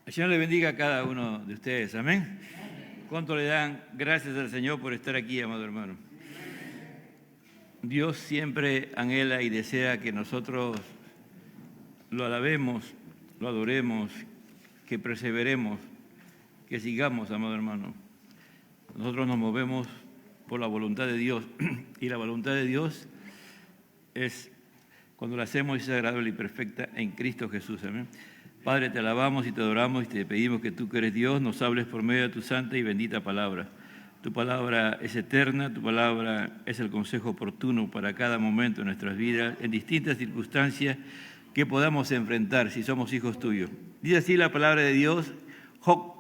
El Señor le bendiga a cada uno de ustedes, amén. ¿Cuánto le dan gracias al Señor por estar aquí, amado hermano? Dios siempre anhela y desea que nosotros lo alabemos, lo adoremos, que perseveremos, que sigamos, amado hermano. Nosotros nos movemos por la voluntad de Dios y la voluntad de Dios es, cuando la hacemos, es agradable y perfecta en Cristo Jesús, amén. Padre, te alabamos y te adoramos y te pedimos que tú que eres Dios nos hables por medio de tu santa y bendita palabra. Tu palabra es eterna, tu palabra es el consejo oportuno para cada momento de nuestras vidas, en distintas circunstancias que podamos enfrentar si somos hijos tuyos. Dice así la palabra de Dios, Job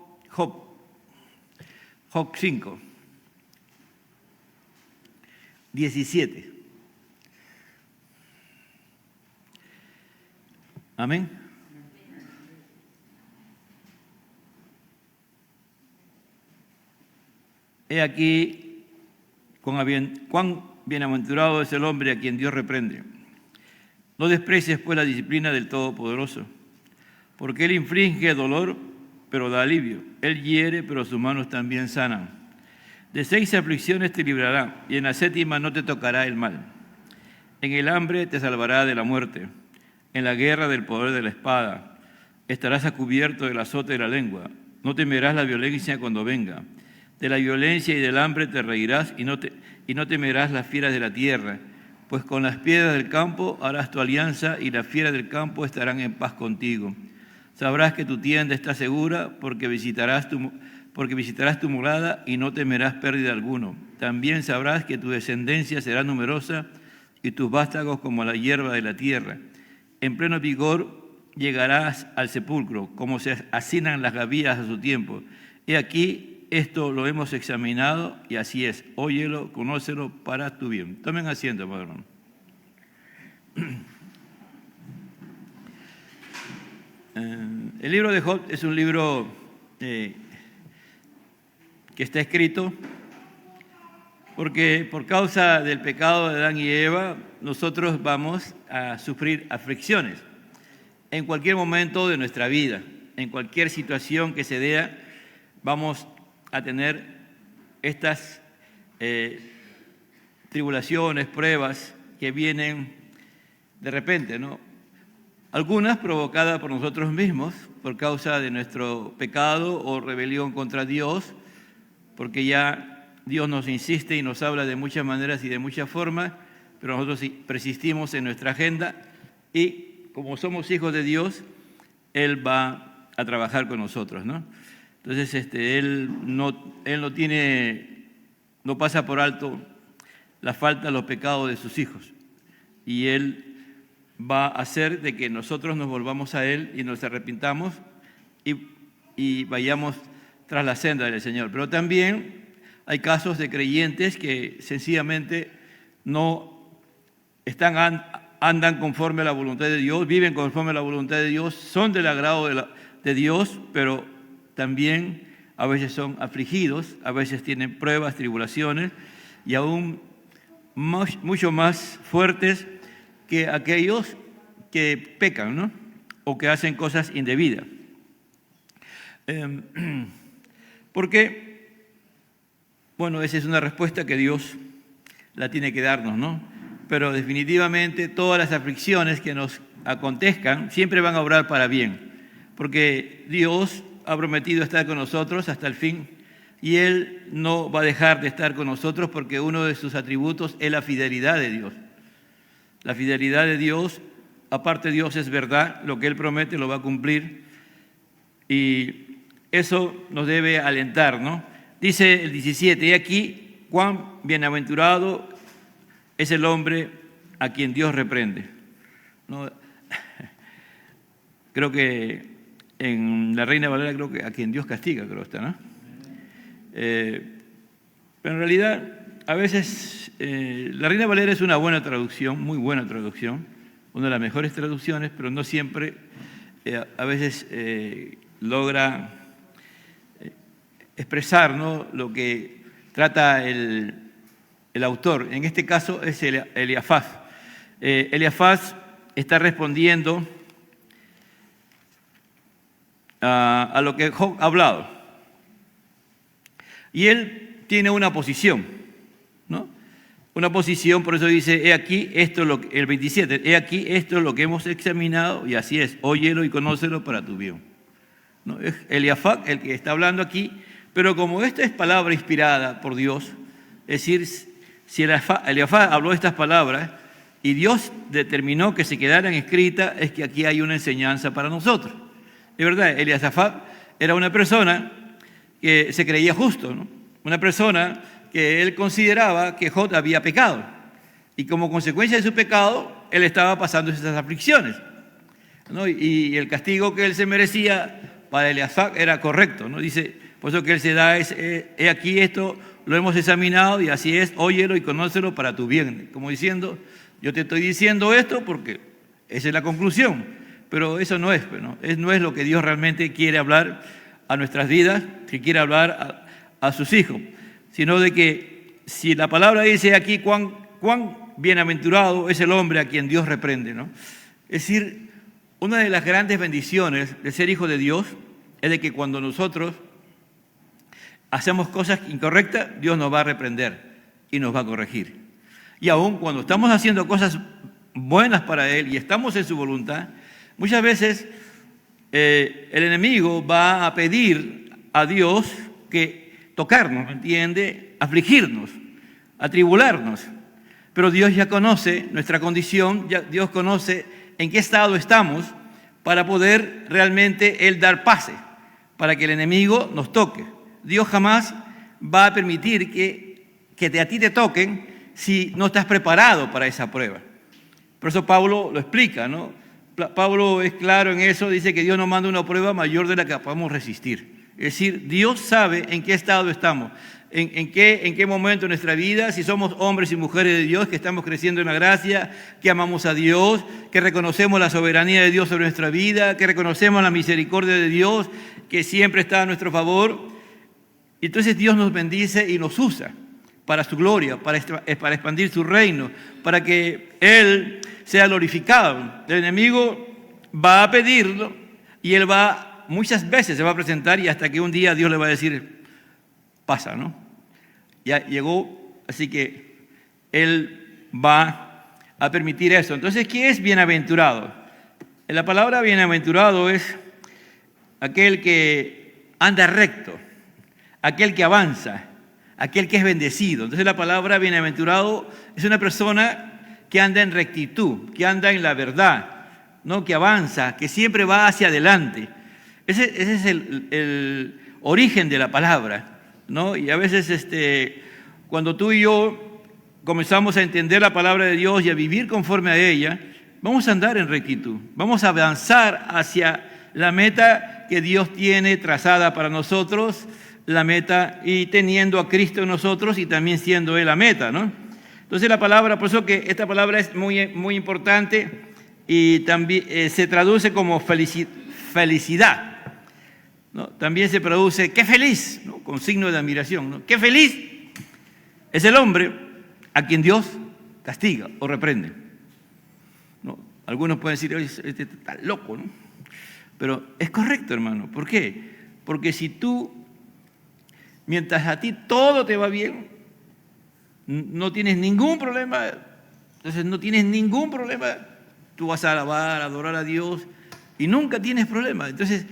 5, 17. Amén. He aquí cuán bienaventurado es el hombre a quien Dios reprende. No desprecies pues la disciplina del Todopoderoso, porque Él inflige dolor, pero da alivio. Él hiere, pero sus manos también sanan. De 6 aflicciones te librará, y en la 7ª no te tocará el mal. En el hambre te salvará de la muerte, en la guerra del poder de la espada. Estarás a cubierto del azote de la lengua. No temerás la violencia cuando venga. De la violencia y del hambre te reirás y no temerás las fieras de la tierra, pues con las piedras del campo harás tu alianza y las fieras del campo estarán en paz contigo. Sabrás que tu tienda está segura porque visitarás tu morada y no temerás pérdida alguno. También sabrás que tu descendencia será numerosa y tus vástagos como la hierba de la tierra. En pleno vigor llegarás al sepulcro, como se hacinan las gavillas a su tiempo. He aquí, esto lo hemos examinado y así es. Óyelo, conócelo para tu bien. Tomen asiento, hermano. El libro de Job es un libro que está escrito porque por causa del pecado de Adán y Eva, nosotros vamos a sufrir aflicciones en cualquier momento de nuestra vida, en cualquier situación que se dé, vamos a tener estas tribulaciones, pruebas que vienen de repente, ¿no? Algunas provocadas por nosotros mismos, por causa de nuestro pecado o rebelión contra Dios, porque ya Dios nos insiste y nos habla de muchas maneras y de muchas formas, pero nosotros persistimos en nuestra agenda y como somos hijos de Dios, Él va a trabajar con nosotros, ¿no? Entonces, Él no pasa por alto la falta, los pecados de sus hijos. Y Él va a hacer de que nosotros nos volvamos a Él y nos arrepintamos y vayamos tras la senda del Señor. Pero también hay casos de creyentes que sencillamente no andan conforme a la voluntad de Dios, viven conforme a la voluntad de Dios, son del agrado de Dios, pero también a veces son afligidos, a veces tienen pruebas, tribulaciones, y aún mucho más fuertes que aquellos que pecan, ¿no? O que hacen cosas indebidas. ¿Por qué? Bueno, esa es una respuesta que Dios la tiene que darnos, ¿no? Pero definitivamente todas las aflicciones que nos acontezcan siempre van a obrar para bien, porque Dios ha prometido estar con nosotros hasta el fin y Él no va a dejar de estar con nosotros porque uno de sus atributos es la fidelidad de Dios. La fidelidad de Dios, aparte Dios es verdad, lo que Él promete lo va a cumplir y eso nos debe alentar, ¿no? Dice el 17, y aquí cuán bienaventurado es el hombre a quien Dios reprende, ¿no? Creo que en la Reina Valera, creo que a quien Dios castiga, creo está, ¿no? Pero en realidad, a veces, la Reina Valera es una buena traducción, muy buena traducción, una de las mejores traducciones, pero no siempre, a veces logra expresar, ¿no?, lo que trata el autor. En este caso es Eliafaz. Eliafaz está respondiendo a lo que Job ha hablado. Y él tiene una posición, ¿no? Una posición, por eso dice, he aquí, esto es lo que, el 27, he aquí, esto es lo que hemos examinado, y así es, óyelo y conócelo para tu bien. ¿No? Es Eliafaz el que está hablando aquí, pero como esta es palabra inspirada por Dios, es decir, si Eliafaz habló estas palabras y Dios determinó que se quedaran escritas, es que aquí hay una enseñanza para nosotros. Es verdad, Eliafaz era una persona que se creía justo, ¿no? Una persona que él consideraba que Job había pecado. Y como consecuencia de su pecado, él estaba pasando esas aflicciones, ¿no? Y el castigo que él se merecía para Eliafaz era correcto, ¿no? Dice, por eso que él se da, he aquí esto, lo hemos examinado y así es, óyelo y conócelo para tu bien. Como diciendo, yo te estoy diciendo esto porque esa es la conclusión, pero eso no es, ¿no? No es lo que Dios realmente quiere hablar a nuestras vidas, que quiere hablar a sus hijos, sino de que si la palabra dice aquí cuán bienaventurado es el hombre a quien Dios reprende, ¿no? Es decir, una de las grandes bendiciones de ser hijo de Dios es de que cuando nosotros hacemos cosas incorrectas, Dios nos va a reprender y nos va a corregir. Y aún cuando estamos haciendo cosas buenas para Él y estamos en su voluntad, muchas veces el enemigo va a pedir a Dios que tocarnos, ¿entiende? Afligirnos, atribularnos. Pero Dios ya conoce nuestra condición, ya Dios conoce en qué estado estamos para poder realmente Él dar pase, para que el enemigo nos toque. Dios jamás va a permitir que a ti te toquen si no estás preparado para esa prueba. Por eso Pablo lo explica, ¿no? Pablo es claro en eso, dice que Dios nos manda una prueba mayor de la que podamos resistir. Es decir, Dios sabe en qué estado estamos, en qué momento de nuestra vida, si somos hombres y mujeres de Dios, que estamos creciendo en la gracia, que amamos a Dios, que reconocemos la soberanía de Dios sobre nuestra vida, que reconocemos la misericordia de Dios, que siempre está a nuestro favor. Entonces Dios nos bendice y nos usa para su gloria, para expandir su reino, para que Él sea glorificado. El enemigo va a pedirlo y Él muchas veces se va a presentar y hasta que un día Dios le va a decir, pasa, ¿no? Ya llegó, así que Él va a permitir eso. Entonces, ¿qué es bienaventurado? La palabra bienaventurado es aquel que anda recto, aquel que avanza, aquel que es bendecido. Entonces la palabra bienaventurado es una persona que anda en rectitud, que anda en la verdad, ¿no? Que avanza, que siempre va hacia adelante. Ese es el origen de la palabra, ¿no? Y a veces cuando tú y yo comenzamos a entender la palabra de Dios y a vivir conforme a ella, vamos a andar en rectitud, vamos a avanzar hacia la meta que Dios tiene trazada para nosotros, la meta y teniendo a Cristo en nosotros y también siendo Él la meta, ¿no? Entonces la palabra, por eso que esta palabra es muy, muy importante y también se traduce como felicidad, ¿no? También se produce, qué feliz, ¿no? Con signo de admiración, ¿no? Qué feliz es el hombre a quien Dios castiga o reprende, ¿no? Algunos pueden decir, oye, este está loco, ¿no? Pero es correcto, hermano. ¿Por qué? Porque si tú, mientras a ti todo te va bien, no tienes ningún problema, entonces no tienes ningún problema, tú vas a alabar, a adorar a Dios y nunca tienes problema. Entonces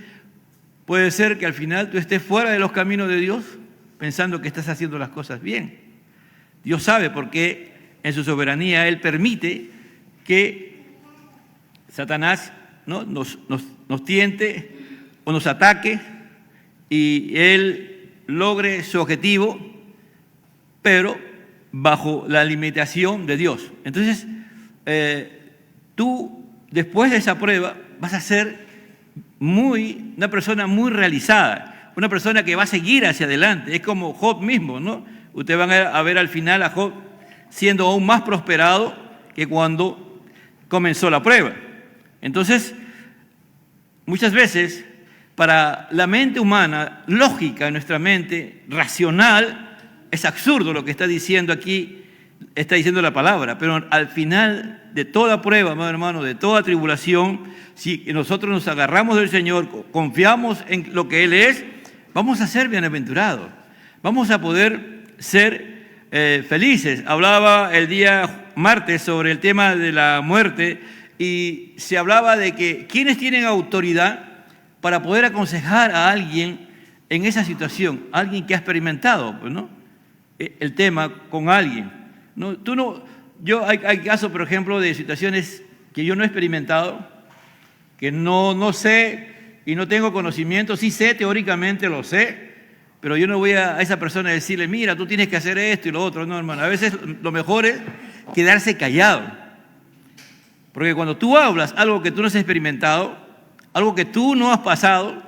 puede ser que al final tú estés fuera de los caminos de Dios pensando que estás haciendo las cosas bien. Dios sabe por qué en su soberanía Él permite que Satanás, ¿no? nos tiente o nos ataque y Él logre su objetivo, pero bajo la limitación de Dios. Entonces, tú después de esa prueba vas a ser una persona muy realizada, una persona que va a seguir hacia adelante. Es como Job mismo, ¿no? Ustedes van a ver al final a Job siendo aún más prosperado que cuando comenzó la prueba. Entonces, muchas veces, para la mente humana, lógica, nuestra mente racional, es absurdo lo que está diciendo aquí está diciendo la palabra, pero al final de toda prueba, amado hermano, de toda tribulación, si nosotros nos agarramos del Señor, confiamos en lo que Él es, vamos a ser bienaventurados, vamos a poder ser felices. Hablaba el día martes sobre el tema de la muerte y se hablaba de que quienes tienen autoridad para poder aconsejar a alguien en esa situación, alguien que ha experimentado, pues, ¿no?, el tema con alguien. No, hay casos, por ejemplo, de situaciones que yo no he experimentado, que no sé y no tengo conocimiento. Sí sé, teóricamente lo sé, pero yo no voy a esa persona a decirle, mira, tú tienes que hacer esto y lo otro. No, hermano, a veces lo mejor es quedarse callado. Porque cuando tú hablas algo que tú no has experimentado, algo que tú no has pasado,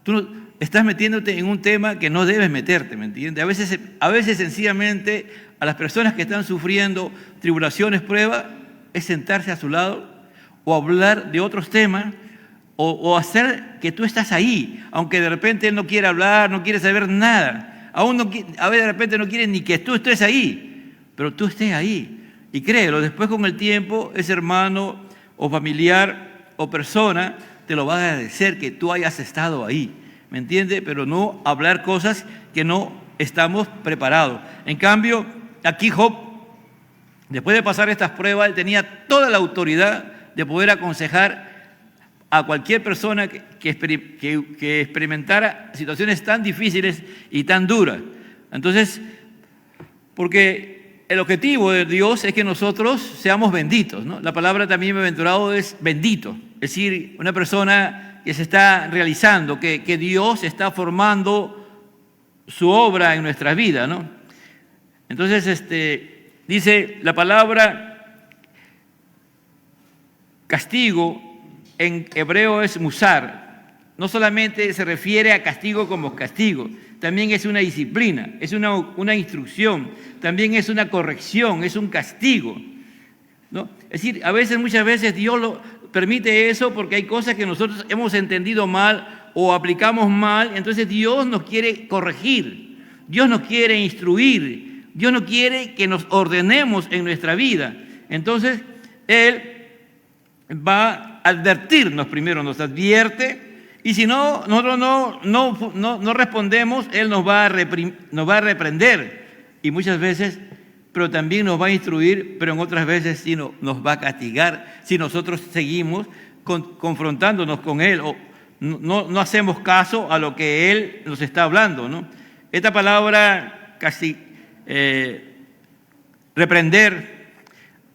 tú estás metiéndote en un tema que no debes meterte, ¿me entiendes? A veces sencillamente a las personas que están sufriendo tribulaciones, pruebas, es sentarse a su lado o hablar de otros temas o hacer que tú estás ahí, aunque de repente él no quiere hablar, no quiere saber nada, a veces de repente no quiere ni que tú estés ahí, pero tú estés ahí. Y créelo, después con el tiempo, ese hermano o familiar o persona te lo va a agradecer que tú hayas estado ahí, ¿me entiendes? Pero no hablar cosas que no estamos preparados. En cambio, aquí Job, después de pasar estas pruebas, él tenía toda la autoridad de poder aconsejar a cualquier persona que experimentara situaciones tan difíciles y tan duras. Entonces, porque el objetivo de Dios es que nosotros seamos benditos, ¿no? La palabra también bienaventurado es bendito, es decir, una persona que se está realizando, que Dios está formando su obra en nuestra vida, ¿no? Entonces, dice la palabra castigo, en hebreo es musar. No solamente se refiere a castigo como castigo, también es una disciplina, es una instrucción, también es una corrección, es un castigo, ¿no? Es decir, muchas veces Dios lo permite eso porque hay cosas que nosotros hemos entendido mal o aplicamos mal, entonces Dios nos quiere corregir, Dios nos quiere instruir, Dios no quiere que nos ordenemos en nuestra vida. Entonces, Él va a advertirnos primero, nos advierte, y si nosotros no respondemos, Él nos va a reprender, y muchas veces, pero también nos va a instruir, pero en otras veces sí nos va a castigar si nosotros seguimos confrontándonos con Él o no hacemos caso a lo que Él nos está hablando, ¿no? Esta palabra casi reprender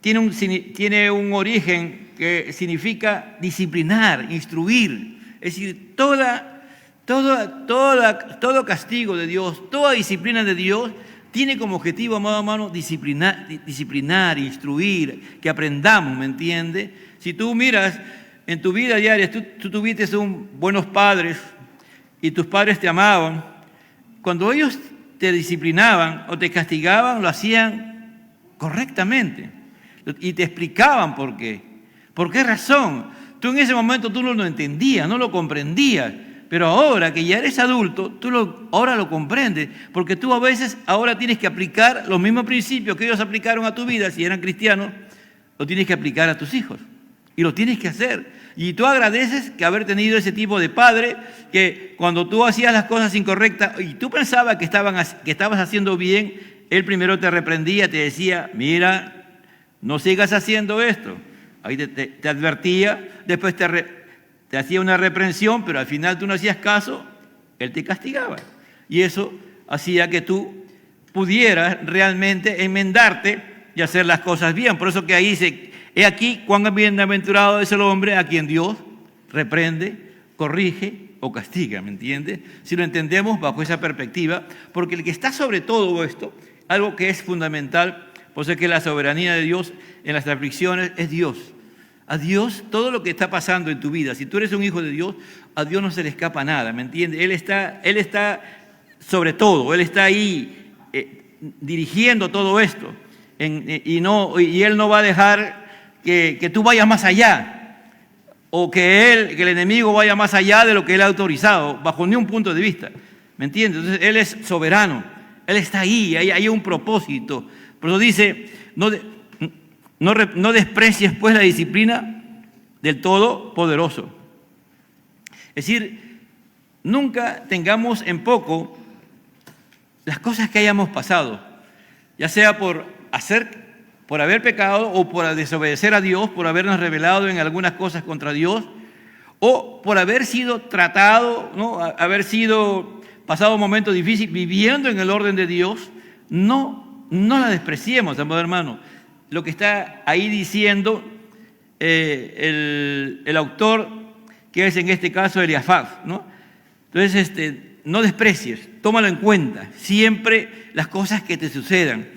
tiene un origen que significa disciplinar, instruir. Es decir, todo castigo de Dios, toda disciplina de Dios tiene como objetivo, amado hermano, disciplinar, instruir, que aprendamos, ¿me entiende? Si tú miras en tu vida diaria, tú tuviste buenos padres y tus padres te amaban, cuando ellos te disciplinaban o te castigaban, lo hacían correctamente y te explicaban por qué. ¿Por qué razón? Tú en ese momento tú no lo entendías, no lo comprendías, pero ahora que ya eres adulto, ahora lo comprendes, porque tú a veces ahora tienes que aplicar los mismos principios que ellos aplicaron a tu vida, si eran cristianos, lo tienes que aplicar a tus hijos, y lo tienes que hacer. Y tú agradeces que haber tenido ese tipo de padre, que cuando tú hacías las cosas incorrectas y tú pensabas que estabas haciendo bien, él primero te reprendía, te decía, mira, no sigas haciendo esto. Ahí te advertía, después te hacía una reprensión, pero al final tú no hacías caso, él te castigaba. Y eso hacía que tú pudieras realmente enmendarte y hacer las cosas bien. Por eso que ahí dice, he aquí cuán bienaventurado es el hombre a quien Dios reprende, corrige o castiga, ¿me entiendes? Si lo entendemos bajo esa perspectiva, porque el que está sobre todo esto, algo que es fundamental, pues es que la soberanía de Dios en las aflicciones es Dios. A Dios, todo lo que está pasando en tu vida, si tú eres un hijo de Dios, a Dios no se le escapa nada, ¿me entiendes? Él está sobre todo, Él está ahí dirigiendo todo esto. Y Él no va a dejar que tú vayas más allá o que el enemigo vaya más allá de lo que Él ha autorizado, bajo ningún punto de vista, ¿me entiendes? Entonces Él es soberano, Él está ahí, hay un propósito Por eso dice, no desprecies pues la disciplina del Todopoderoso. Es decir, nunca tengamos en poco las cosas que hayamos pasado, ya sea por haber pecado o por desobedecer a Dios, por habernos rebelado en algunas cosas contra Dios, o por haber sido tratado, ¿no? Haber sido pasado un momento difícil viviendo en el orden de Dios. No la despreciemos, amado hermano. Lo que está ahí diciendo el autor, que es en este caso Eliafaz, ¿no? Entonces, no desprecies, tómalo en cuenta, siempre las cosas que te sucedan,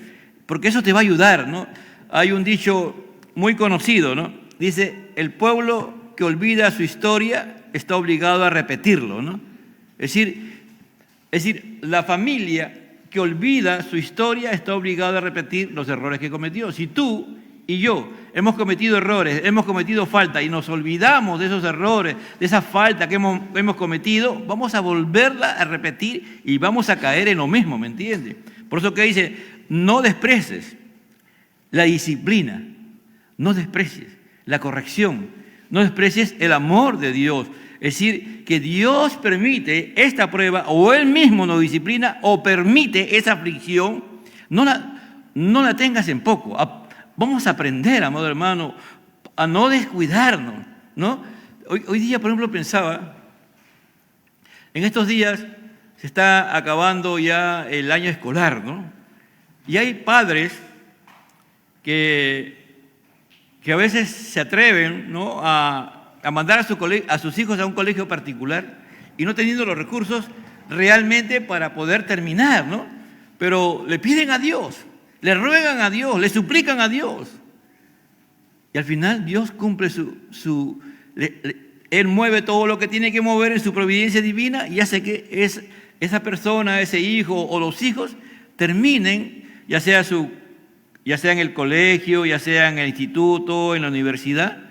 porque eso te va a ayudar, ¿no? Hay un dicho muy conocido, ¿no? Dice, el pueblo que olvida su historia está obligado a repetirlo, ¿no? Es decir, la familia que olvida su historia está obligada a repetir los errores que cometió. Si tú y yo hemos cometido errores, hemos cometido falta y nos olvidamos de esos errores, de esa falta que hemos cometido, vamos a volverla a repetir y vamos a caer en lo mismo, ¿me entiendes? Por eso que dice, no desprecies la disciplina, no desprecies la corrección, no desprecies el amor de Dios. Es decir, que Dios permite esta prueba, o Él mismo nos disciplina, o permite esa aflicción, no la tengas en poco. Vamos a aprender, amado hermano, a no descuidarnos, ¿no? Hoy día, por ejemplo, pensaba, en estos días se está acabando ya el año escolar, ¿no? Y hay padres que a veces se atreven, ¿no?, a mandar a sus hijos a un colegio particular y no teniendo los recursos realmente para poder terminar, ¿no? Pero le piden a Dios, le ruegan a Dios, le suplican a Dios. Y al final Dios cumple Él mueve todo lo que tiene que mover en su providencia divina y hace que esa persona, ese hijo o los hijos terminen, ya sea en el colegio, ya sea en el instituto, en la universidad,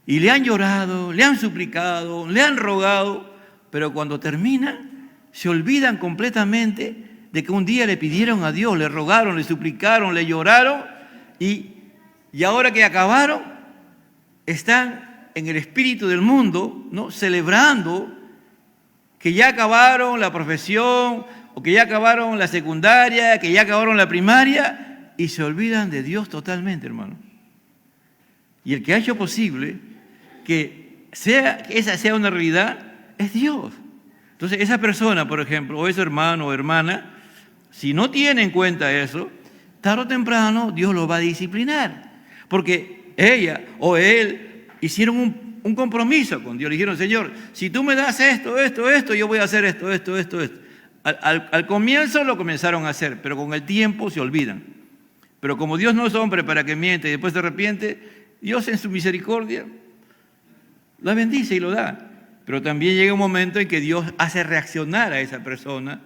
y le han llorado, le han suplicado, le han rogado, pero cuando terminan se olvidan completamente de que un día le pidieron a Dios, le rogaron, le suplicaron, le lloraron, y ahora que acabaron, están en el espíritu del mundo, ¿no?, celebrando que ya acabaron la profesión, o que ya acabaron la secundaria, que ya acabaron la primaria, y se olvidan de Dios totalmente, hermano. Y el que ha hecho posible que esa sea una realidad es Dios. Entonces, esa persona, por ejemplo, o ese hermano o hermana, si no tiene en cuenta eso, tarde o temprano Dios lo va a disciplinar. Porque ella o él hicieron un compromiso con Dios. Le dijeron, Señor, si tú me das esto, yo voy a hacer esto. Al comienzo lo comenzaron a hacer, pero con el tiempo se olvidan. Pero como Dios no es hombre para que miente y después se arrepiente, Dios en su misericordia la bendice y lo da. Pero también llega un momento en que Dios hace reaccionar a esa persona,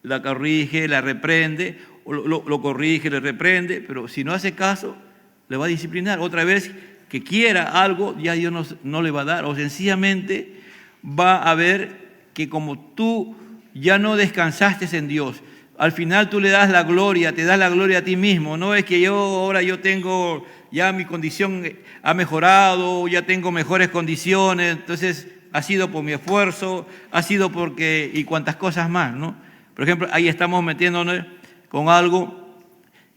la corrige, la reprende, o lo corrige, le reprende, pero si no hace caso, le va a disciplinar. Otra vez que quiera algo, ya Dios no le va a dar, o sencillamente va a ver que como tú ya no descansaste en Dios, al final tú le das la gloria, te das la gloria a ti mismo. No es que ahora yo tengo, ya mi condición ha mejorado, ya tengo mejores condiciones, entonces ha sido por mi esfuerzo, ha sido porque, y cuantas cosas más, ¿no? Por ejemplo, ahí estamos metiéndonos con algo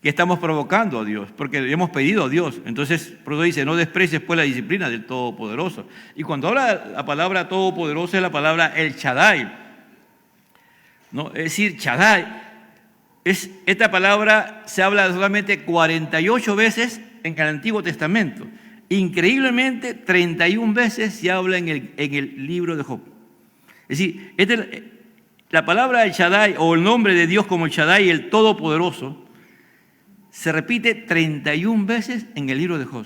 que estamos provocando a Dios, porque le hemos pedido a Dios. Entonces, por eso dice, no desprecies pues la disciplina del Todopoderoso. Y cuando habla la palabra Todopoderoso es la palabra El Shaddai, ¿no? Es decir, Shaddai. Esta palabra se habla solamente 48 veces en el Antiguo Testamento. Increíblemente, 31 veces se habla en el libro de Job. Es decir, la palabra El Shaddai, o el nombre de Dios como El Shaddai, el Todopoderoso, se repite 31 veces en el libro de Job.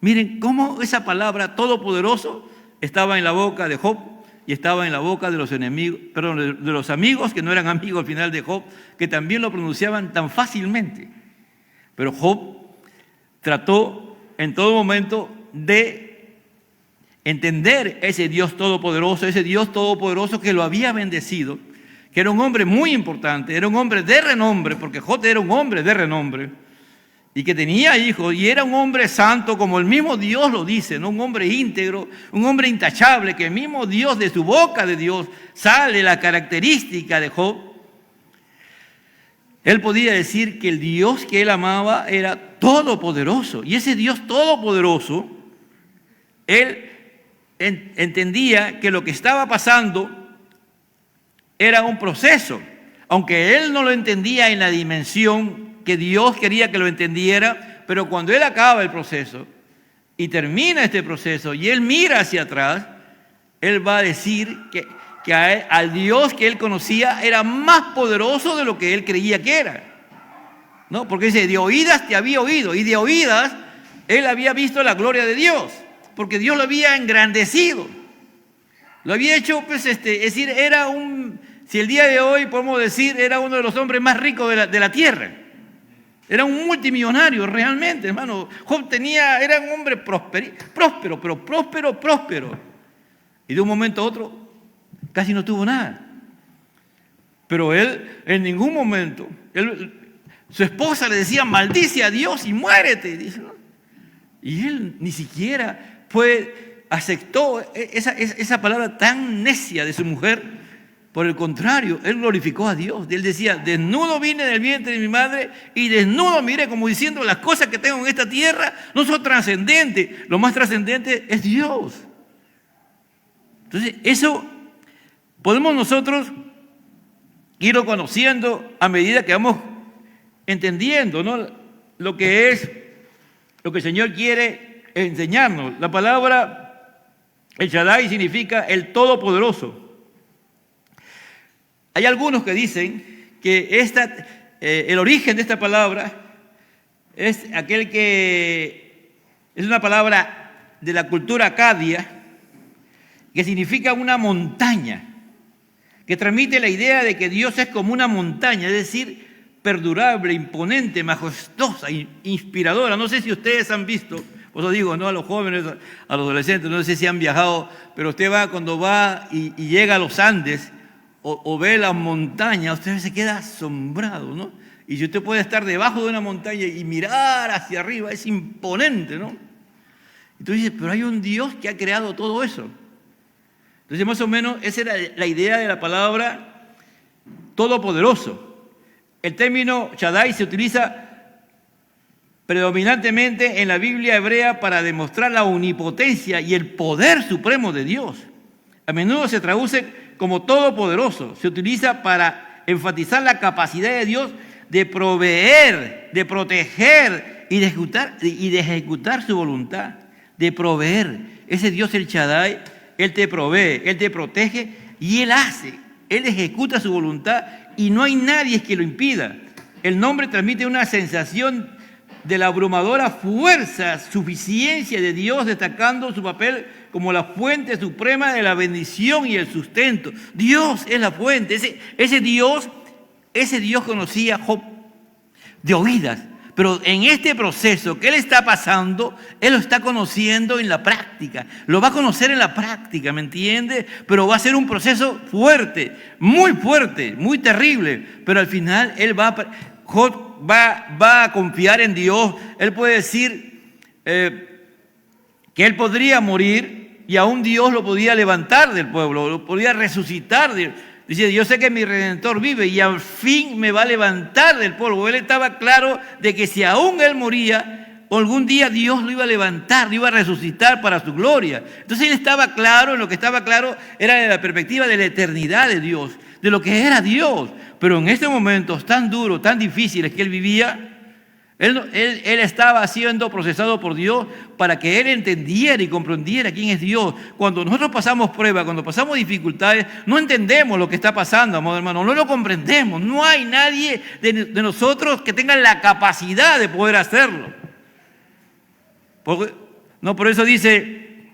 Miren cómo esa palabra Todopoderoso estaba en la boca de Job y estaba en la boca de los enemigos, perdón, de los amigos que no eran amigos al final de Job, que también lo pronunciaban tan fácilmente. Pero Job trató en todo momento de entender ese Dios todopoderoso que lo había bendecido, que era un hombre muy importante, era un hombre de renombre, porque Job era un hombre de renombre, y que tenía hijos, y era un hombre santo, como el mismo Dios lo dice, ¿no? Un hombre íntegro, un hombre intachable, que el mismo Dios, de su boca de Dios, sale la característica de Job. Él podía decir que el Dios que él amaba era todopoderoso, y ese Dios todopoderoso, él entendía que lo que estaba pasando era un proceso, aunque él no lo entendía en la dimensión que Dios quería que lo entendiera, pero cuando él acaba el proceso y termina este proceso y él mira hacia atrás, él va a decir que al Dios que él conocía era más poderoso de lo que él creía que era, ¿no? Porque dice, de oídas te había oído, y de oídas él había visto la gloria de Dios, porque Dios lo había engrandecido, lo había hecho, pues, es decir, si el día de hoy podemos decir, era uno de los hombres más ricos de la tierra. Era un multimillonario realmente, hermano. Job era un hombre próspero. Y de un momento a otro casi no tuvo nada. Pero él en ningún momento, su esposa le decía, maldice a Dios y muérete. Dice, ¿no? Y él ni siquiera aceptó esa palabra tan necia de su mujer. Por el contrario, él glorificó a Dios. Él decía, desnudo vine del vientre de mi madre y desnudo miré, como diciendo, las cosas que tengo en esta tierra no son trascendentes. Lo más trascendente es Dios. Entonces, eso podemos nosotros irlo conociendo a medida que vamos entendiendo, ¿no? lo que el Señor quiere enseñarnos. La palabra El Shaddai significa el Todopoderoso. Hay algunos que dicen que el origen de esta palabra es es una palabra de la cultura acadia, que significa una montaña, que transmite la idea de que Dios es como una montaña, es decir, perdurable, imponente, majestuosa, inspiradora. No sé si ustedes han visto, por eso digo, ¿no? A los jóvenes, a los adolescentes, no sé si han viajado, pero usted cuando va y llega a los Andes, o ve las montañas, usted se queda asombrado, ¿no? Y si usted puede estar debajo de una montaña y mirar hacia arriba, es imponente, ¿no? Entonces dice, pero hay un Dios que ha creado todo eso. Entonces, más o menos, esa era la idea de la palabra todopoderoso. El término Shaddai se utiliza predominantemente en la Biblia hebrea para demostrar la omnipotencia y el poder supremo de Dios. A menudo se traduce como todopoderoso, se utiliza para enfatizar la capacidad de Dios de proveer, de proteger y de ejecutar su voluntad, de proveer. Ese Dios, el Shaddai, Él te provee, Él te protege y Él Él ejecuta su voluntad y no hay nadie que lo impida. El nombre transmite una sensación de la abrumadora fuerza, suficiencia de Dios, destacando su papel como la fuente suprema de la bendición y el sustento. Dios es la fuente. Ese Dios conocía a Job de oídas, pero en este proceso que él está pasando, él lo está conociendo en la práctica. Lo va a conocer en la práctica, ¿me entiende? Pero va a ser un proceso fuerte, muy terrible. Pero al final Job va a confiar en Dios. Él puede decir que él podría morir y aún Dios lo podía levantar del pueblo, lo podía resucitar. Dice, yo sé que mi Redentor vive y al fin me va a levantar del polvo. Él estaba claro de que si aún él moría, algún día Dios lo iba a levantar, lo iba a resucitar para su gloria. Entonces él estaba claro, en lo que estaba claro era de la perspectiva de la eternidad de Dios, de lo que era Dios. Pero en estos momentos tan duros, tan difíciles que él vivía, él estaba siendo procesado por Dios para que él entendiera y comprendiera quién es Dios. Cuando nosotros pasamos pruebas, cuando pasamos dificultades, no entendemos lo que está pasando, amado hermano, no lo comprendemos. No hay nadie de nosotros que tenga la capacidad de poder hacerlo. Por eso dice,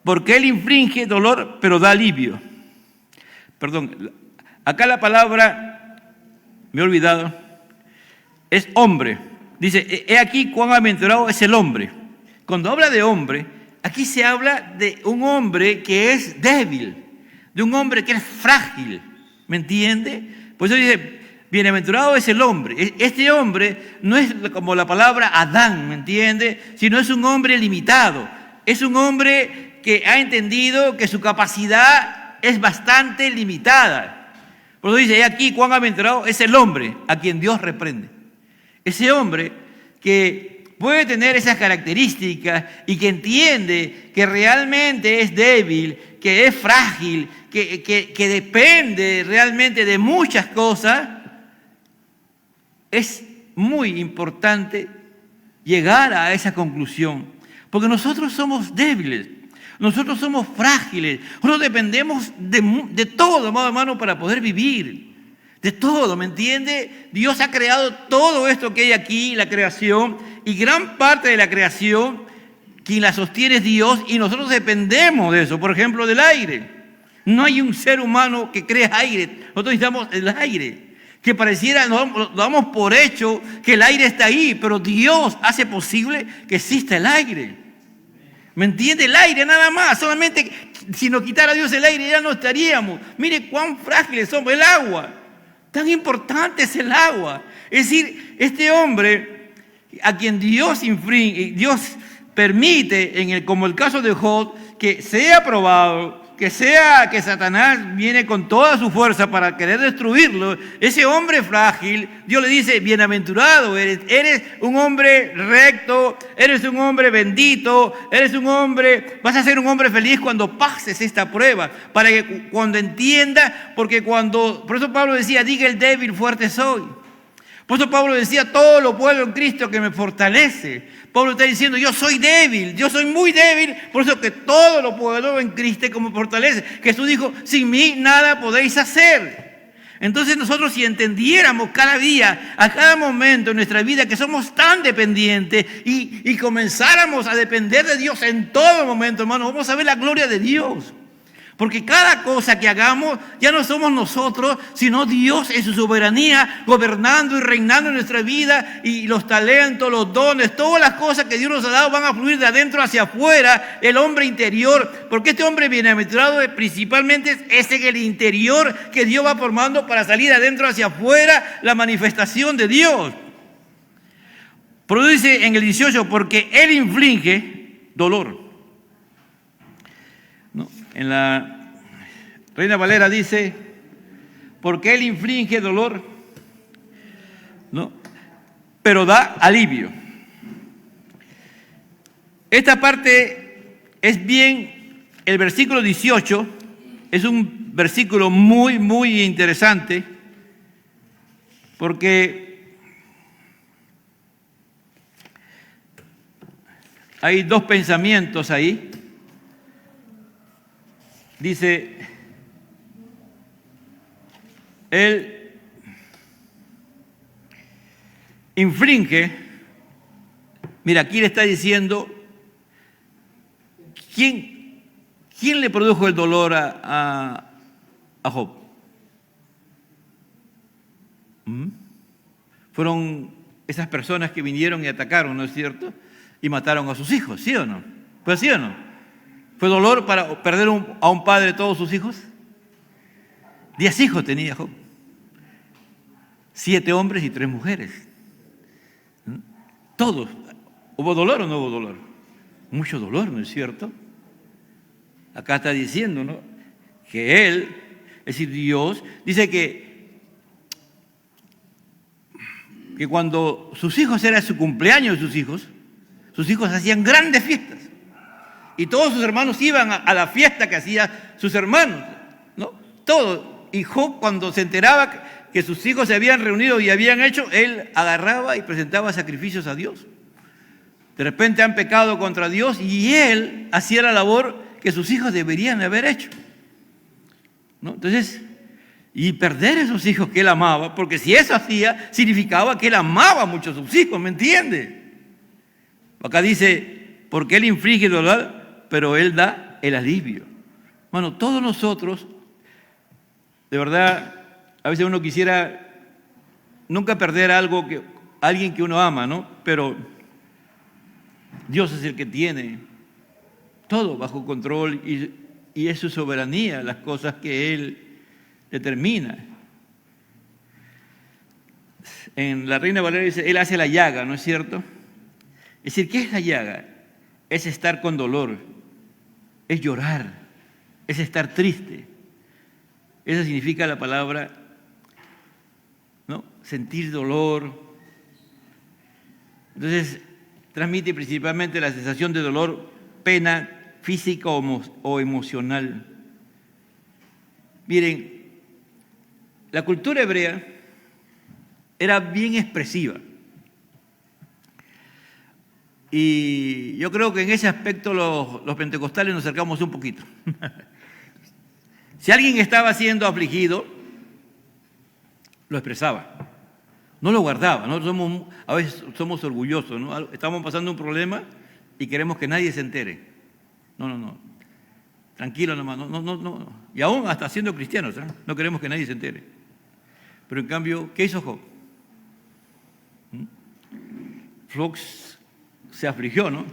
porque él inflige dolor, pero da alivio. Perdón, acá la palabra, me he olvidado, es hombre. Dice, he aquí cuán aventurado es el hombre. Cuando habla de hombre, aquí se habla de un hombre que es débil, de un hombre que es frágil, ¿me entiende? Por eso dice, Bienaventurado es el hombre. Este hombre no es como la palabra Adán, ¿me entiende? Sino es un hombre limitado. Es un hombre que ha entendido que su capacidad es bastante limitada. Por eso dice aquí, cuán aventurado es el hombre a quien Dios reprende. Ese hombre que puede tener esas características y que entiende que realmente es débil, que es frágil, que depende realmente de muchas cosas, es muy importante llegar a esa conclusión, porque nosotros somos débiles, nosotros somos frágiles, nosotros dependemos de todo, amado hermano, para poder vivir, de todo, ¿me entiende? Dios ha creado todo esto que hay aquí, la creación, y gran parte de la creación, quien la sostiene es Dios, y nosotros dependemos de eso, por ejemplo, del aire. No hay un ser humano que crea aire, nosotros necesitamos el aire. Que pareciera, lo damos por hecho que el aire está ahí, pero Dios hace posible que exista el aire. ¿Me entiende? El aire nada más, solamente si nos quitara Dios el aire ya no estaríamos. Mire cuán frágiles somos, el agua, tan importante es el agua. Es decir, este hombre a quien Dios permite, como el caso de Job, que sea probado, que Satanás viene con toda su fuerza para querer destruirlo, ese hombre frágil, Dios le dice, bienaventurado eres un hombre recto, eres un hombre bendito, vas a ser un hombre feliz cuando pases esta prueba, para que cuando entienda, por eso Pablo decía, diga el débil, fuerte soy. Por eso Pablo decía, todo lo puedo en Cristo que me fortalece. Pablo está diciendo, yo soy débil, yo soy muy débil, por eso que todo lo puedo en Cristo que me fortalece. Jesús dijo, sin mí nada podéis hacer. Entonces nosotros si entendiéramos cada día, a cada momento en nuestra vida que somos tan dependientes y comenzáramos a depender de Dios en todo momento, hermano, vamos a ver la gloria de Dios. Porque cada cosa que hagamos ya no somos nosotros, sino Dios en su soberanía, gobernando y reinando en nuestra vida, y los talentos, los dones, todas las cosas que Dios nos ha dado van a fluir de adentro hacia afuera, el hombre interior, porque este hombre bienaventurado principalmente es en el interior que Dios va formando para salir de adentro hacia afuera la manifestación de Dios. Pero dice en el 18, porque Él inflige dolor. En la Reina Valera dice, porque Él inflige dolor, ¿no? Pero da alivio. Esta parte es bien, el versículo 18 es un versículo muy, muy interesante, porque hay dos pensamientos ahí. Dice, Él inflige, mira, aquí le está diciendo, ¿quién le produjo el dolor a Job? Fueron esas personas que vinieron y atacaron, ¿no es cierto? Y mataron a sus hijos, ¿sí o no? ¿Fue así o no? ¿Fue dolor para perder a un padre de todos sus hijos? 10 hijos tenía Job. 7 hombres y 3 mujeres. Todos. ¿Hubo dolor o no hubo dolor? Mucho dolor, ¿no es cierto? Acá está diciendo, ¿no? Que Él, es decir, Dios, dice que cuando sus hijos era su cumpleaños de sus hijos hacían grandes fiestas. Y todos sus hermanos iban a la fiesta que hacían sus hermanos, ¿no? Todo. Y Job, cuando se enteraba que sus hijos se habían reunido y habían hecho, él agarraba y presentaba sacrificios a Dios. De repente han pecado contra Dios y él hacía la labor que sus hijos deberían haber hecho, ¿no? Entonces, y perder esos hijos que él amaba, porque si eso hacía, significaba que él amaba mucho a sus hijos, ¿me entiende? Acá dice, porque él inflige dolor, pero Él da el alivio. Bueno, todos nosotros, de verdad, a veces uno quisiera nunca perder alguien que uno ama, ¿no? Pero Dios es el que tiene todo bajo control y es su soberanía las cosas que Él determina. En la Reina Valera dice, Él hace la llaga, ¿no es cierto? Es decir, ¿qué es la llaga? Es estar con dolor, es llorar, es estar triste. Eso significa la palabra, ¿no? Sentir dolor. Entonces, transmite principalmente la sensación de dolor, pena física o emocional. Miren, la cultura hebrea era bien expresiva. Y yo creo que en ese aspecto los pentecostales nos acercamos un poquito. Si alguien estaba siendo afligido, lo expresaba. No lo guardaba, ¿no? A veces somos orgullosos, ¿no? Estamos pasando un problema y queremos que nadie se entere. No. Tranquilo nomás, no. Y aún hasta siendo cristianos, ¿eh? No queremos que nadie se entere. Pero en cambio, ¿qué hizo Job? Job se afligió, ¿no?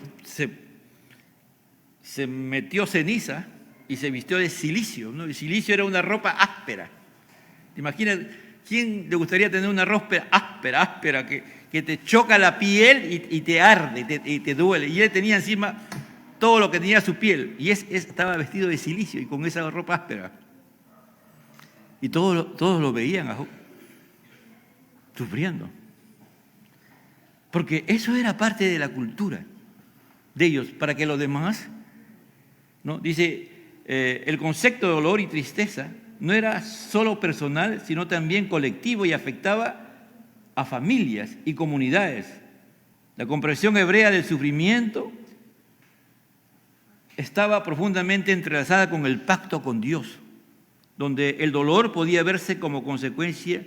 Se metió ceniza y se vistió de cilicio, ¿no? El cilicio era una ropa áspera. ¿Te imaginas? ¿Quién le gustaría tener una ropa áspera, que te choca la piel y te arde y te duele? Y él tenía encima todo lo que tenía su piel y estaba vestido de cilicio y con esa ropa áspera. Y todos lo veían a Job sufriendo. Porque eso era parte de la cultura de ellos, para que los demás, ¿no? Dice, el concepto de dolor y tristeza no era solo personal, sino también colectivo y afectaba a familias y comunidades. La comprensión hebrea del sufrimiento estaba profundamente entrelazada con el pacto con Dios, donde el dolor podía verse como consecuencia,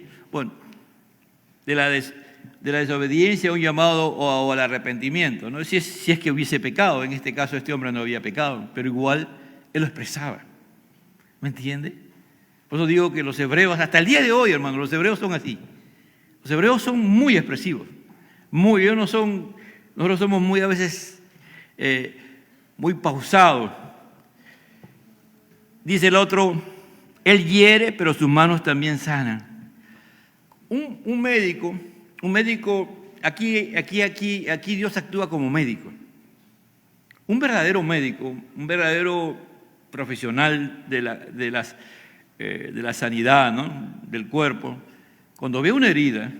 de la desobediencia a un llamado o al arrepentimiento, ¿no? Si es que hubiese pecado, en este caso este hombre no había pecado, pero igual él lo expresaba. ¿Me entiende? Por eso digo que los hebreos, hasta el día de hoy, hermano, los hebreos son así. Los hebreos son muy expresivos. Nosotros somos muy a veces muy pausados. Dice el otro, él hiere, pero sus manos también sanan. Un médico, aquí Dios actúa como médico. Un verdadero médico, un verdadero profesional de la sanidad, ¿no? Del cuerpo, cuando ve una herida,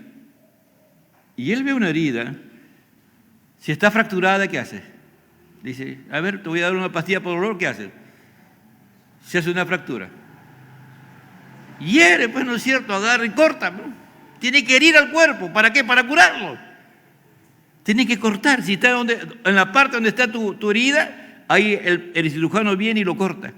y él ve una herida, si está fracturada, ¿qué hace? Dice, a ver, te voy a dar una pastilla por dolor, ¿qué hace? Se hace una fractura. Hiere, pues, ¿no es cierto? Agarra y corta, ¿no? Tiene que herir al cuerpo. ¿Para qué? Para curarlo. Tiene que cortar. Si está en la parte donde está tu herida, ahí el cirujano viene y lo corta.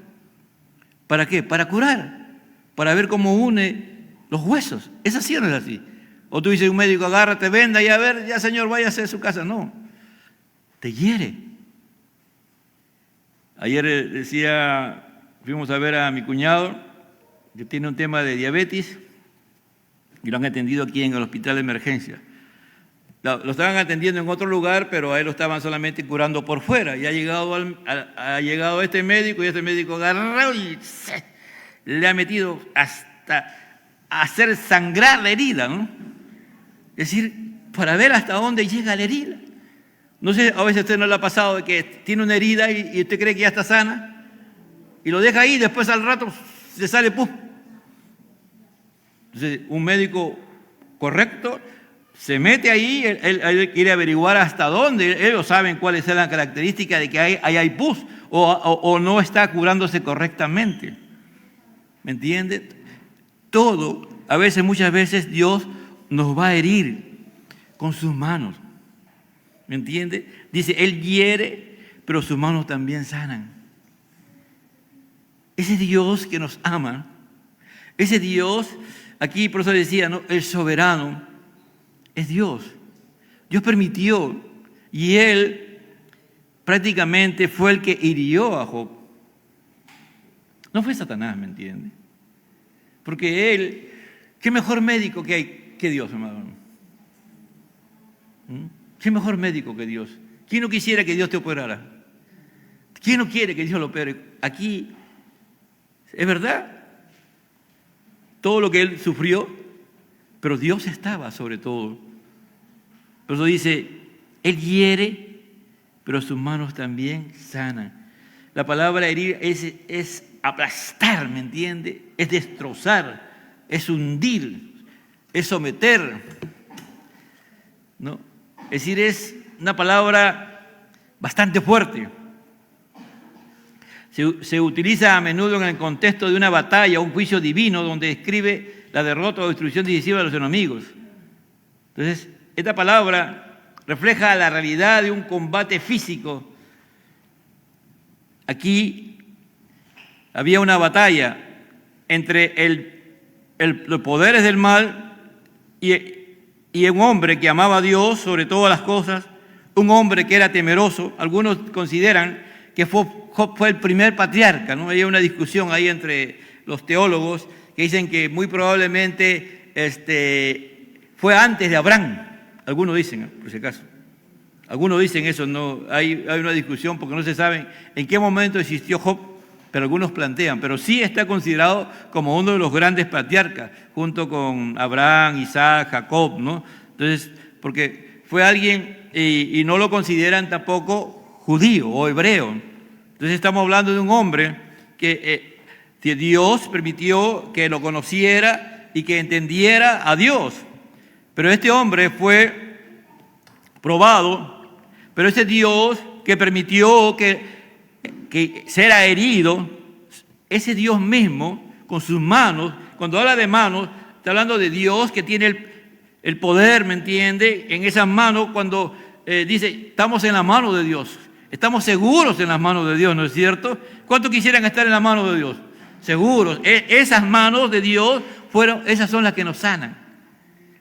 ¿Para qué? Para curar. Para ver cómo une los huesos. ¿Es así o no es así? O tú dices, un médico, agárrate, venda y a ver, ya señor, váyase a su casa. No. Te hiere. Ayer fuimos a ver a mi cuñado, que tiene un tema de diabetes, y lo han atendido aquí en el hospital de emergencia. Lo estaban atendiendo en otro lugar, pero a él lo estaban solamente curando por fuera. Y ha llegado este médico, y este médico agarró y le ha metido hasta hacer sangrar la herida, ¿no? Es decir, para ver hasta dónde llega la herida. No sé, a veces a usted no le ha pasado de que tiene una herida y usted cree que ya está sana, y lo deja ahí, y después al rato se sale ¡pum! Entonces, un médico correcto se mete ahí, él quiere averiguar hasta dónde, ellos saben cuáles son las características de que hay pus o no está curándose correctamente. ¿Me entiende? Todo, muchas veces Dios nos va a herir con sus manos. ¿Me entiende? Dice, Él hiere, pero sus manos también sanan. Ese Dios que nos ama, ese Dios, aquí por eso decía, ¿no? El soberano es Dios. Dios permitió y Él prácticamente fue el que hirió a Job. No fue Satanás, ¿me entiende? Porque Él, ¿qué mejor médico que hay que Dios, hermano? ¿Qué mejor médico que Dios? ¿Quién no quisiera que Dios te operara? ¿Quién no quiere que Dios lo opere? Aquí, es verdad, todo lo que Él sufrió, pero Dios estaba sobre todo. Por eso dice, Él hiere, pero sus manos también sanan. La palabra herir es aplastar, ¿me entiende? Es destrozar, es hundir, es someter, ¿no? Es decir, es una palabra bastante fuerte. Se utiliza a menudo en el contexto de una batalla o un juicio divino donde describe la derrota o destrucción decisiva de los enemigos. Entonces, esta palabra refleja la realidad de un combate físico. Aquí había una batalla entre los poderes del mal y un hombre que amaba a Dios sobre todas las cosas, un hombre que era temeroso. Algunos consideran que Job fue el primer patriarca, ¿no? Hay una discusión ahí entre los teólogos que dicen que muy probablemente fue antes de Abraham. Algunos dicen, por si acaso. Algunos dicen eso, no hay una discusión porque no se sabe en qué momento existió Job, pero algunos plantean. Pero sí está considerado como uno de los grandes patriarcas, junto con Abraham, Isaac, Jacob, ¿no? Entonces, porque fue alguien y no lo consideran tampoco judío o hebreo. Entonces estamos hablando de un hombre que Dios permitió que lo conociera y que entendiera a Dios. Pero este hombre fue probado, pero ese Dios que permitió que sea herido, ese Dios mismo, con sus manos, cuando habla de manos, está hablando de Dios que tiene el poder, ¿me entiende? En esas manos, cuando dice, estamos en la mano de Dios, estamos seguros en las manos de Dios, ¿no es cierto? ¿Cuántos quisieran estar en la mano de Dios? Seguros. Esas manos de Dios esas son las que nos sanan.